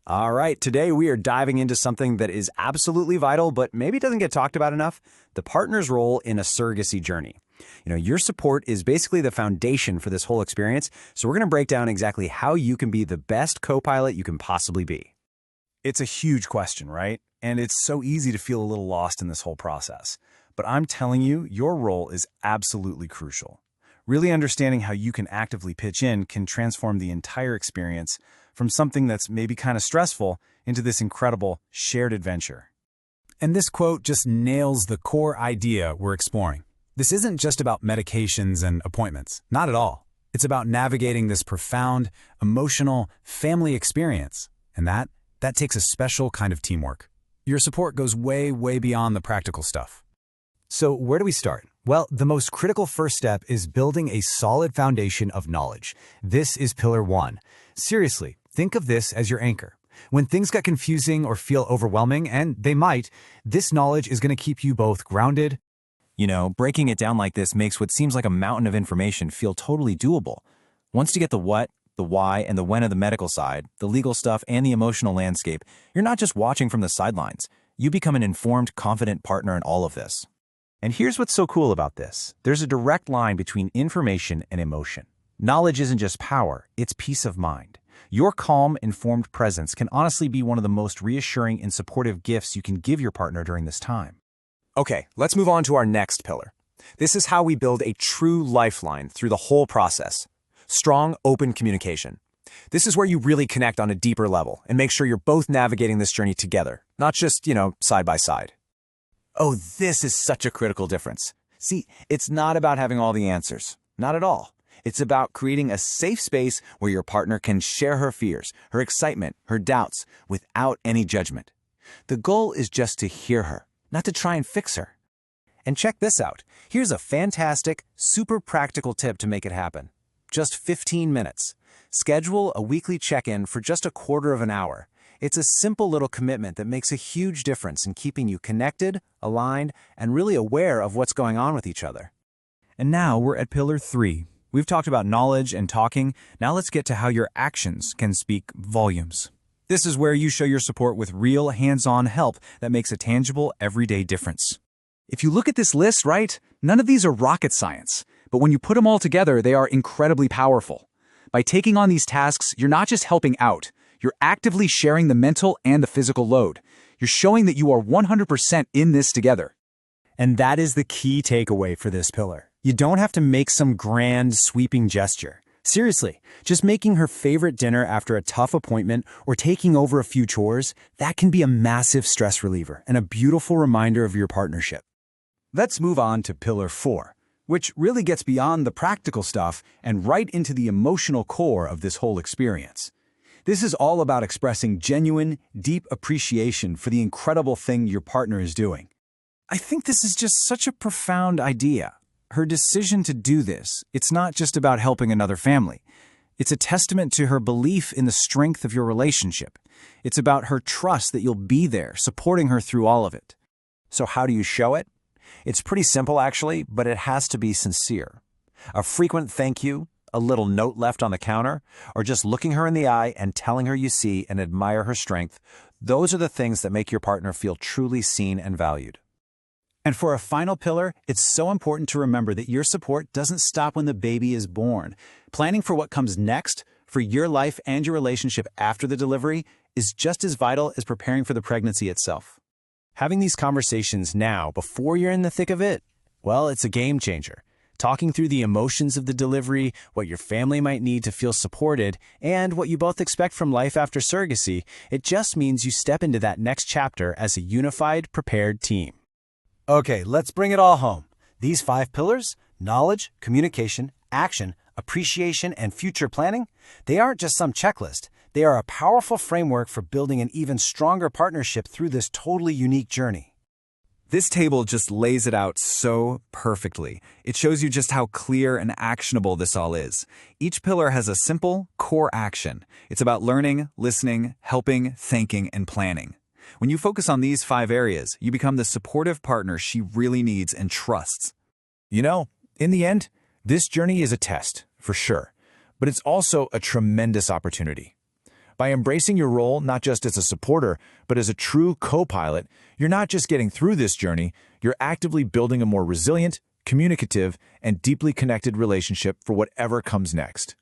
All right, today we are diving into something that is absolutely vital, but maybe doesn't get talked about enough, the partner's role in a surrogacy journey. Your support is basically the foundation for this whole experience, so we're going to break down exactly how you can be the best co-pilot you can possibly be. It's a huge question, right? And it's so easy to feel a little lost in this whole process. But I'm telling you, your role is absolutely crucial. Really understanding how you can actively pitch in can transform the entire experience from something that's maybe kind of stressful into this incredible shared adventure. And this quote just nails the core idea we're exploring. This isn't just about medications and appointments. Not at all. It's about navigating this profound, emotional, family experience. And that takes a special kind of teamwork. Your support goes way, way beyond the practical stuff. So where do we start? Well, the most critical first step is building a solid foundation of knowledge. This is pillar 1. Seriously, think of this as your anchor. When things get confusing or feel overwhelming, and they might, this knowledge is going to keep you both grounded. Breaking it down like this makes what seems like a mountain of information feel totally doable. Once you get the what, the why, and the when of the medical side, the legal stuff, and the emotional landscape, you're not just watching from the sidelines. You become an informed, confident partner in all of this. And here's what's so cool about this. There's a direct line between information and emotion. Knowledge isn't just power, it's peace of mind. Your calm, informed presence can honestly be one of the most reassuring and supportive gifts you can give your partner during this time. Okay, let's move on to our next pillar. This is how we build a true lifeline through the whole process. Strong, open communication. This is where you really connect on a deeper level and make sure you're both navigating this journey together, not just, side by side. Oh, this is such a critical difference. See, it's not about having all the answers. Not at all. It's about creating a safe space where your partner can share her fears, her excitement, her doubts, without any judgment. The goal is just to hear her, not to try and fix her. And check this out. Here's a fantastic, super practical tip to make it happen. Just 15 minutes. Schedule a weekly check-in for just a quarter of an hour. It's a simple little commitment that makes a huge difference in keeping you connected, aligned, and really aware of what's going on with each other. And now we're at pillar 3. We've talked about knowledge and talking. Now let's get to how your actions can speak volumes. This is where you show your support with real hands-on help that makes a tangible, everyday difference. If you look at this list, right, none of these are rocket science. But when you put them all together, they are incredibly powerful. By taking on these tasks, you're not just helping out. You're actively sharing the mental and the physical load. You're showing that you are 100% in this together. And that is the key takeaway for this pillar. You don't have to make some grand, sweeping gesture. Seriously, just making her favorite dinner after a tough appointment or taking over a few chores, that can be a massive stress reliever and a beautiful reminder of your partnership. Let's move on to pillar 4, which really gets beyond the practical stuff and right into the emotional core of this whole experience. This is all about expressing genuine, deep appreciation for the incredible thing your partner is doing. I think this is just such a profound idea. Her decision to do this, it's not just about helping another family. It's a testament to her belief in the strength of your relationship. It's about her trust that you'll be there, supporting her through all of it. So how do you show it? It's pretty simple, actually, but it has to be sincere. A frequent thank you, a little note left on the counter, or just looking her in the eye and telling her you see and admire her strength, those are the things that make your partner feel truly seen and valued. And for a final pillar, it's so important to remember that your support doesn't stop when the baby is born. Planning for what comes next, for your life and your relationship after the delivery, is just as vital as preparing for the pregnancy itself. Having these conversations now, before you're in the thick of it, well, it's a game changer. Talking through the emotions of the delivery, what your family might need to feel supported, and what you both expect from life after surrogacy, it just means you step into that next chapter as a unified, prepared team. Okay, let's bring it all home. These 5 pillars, knowledge, communication, action, appreciation, and future planning, they aren't just some checklist. They are a powerful framework for building an even stronger partnership through this totally unique journey. This table just lays it out so perfectly. It shows you just how clear and actionable this all is. Each pillar has a simple, core action. It's about learning, listening, helping, thanking, and planning. When you focus on these 5 areas, you become the supportive partner she really needs and trusts. In the end, this journey is a test, for sure, but it's also a tremendous opportunity. By embracing your role not just as a supporter, but as a true co-pilot, you're not just getting through this journey, you're actively building a more resilient, communicative, and deeply connected relationship for whatever comes next.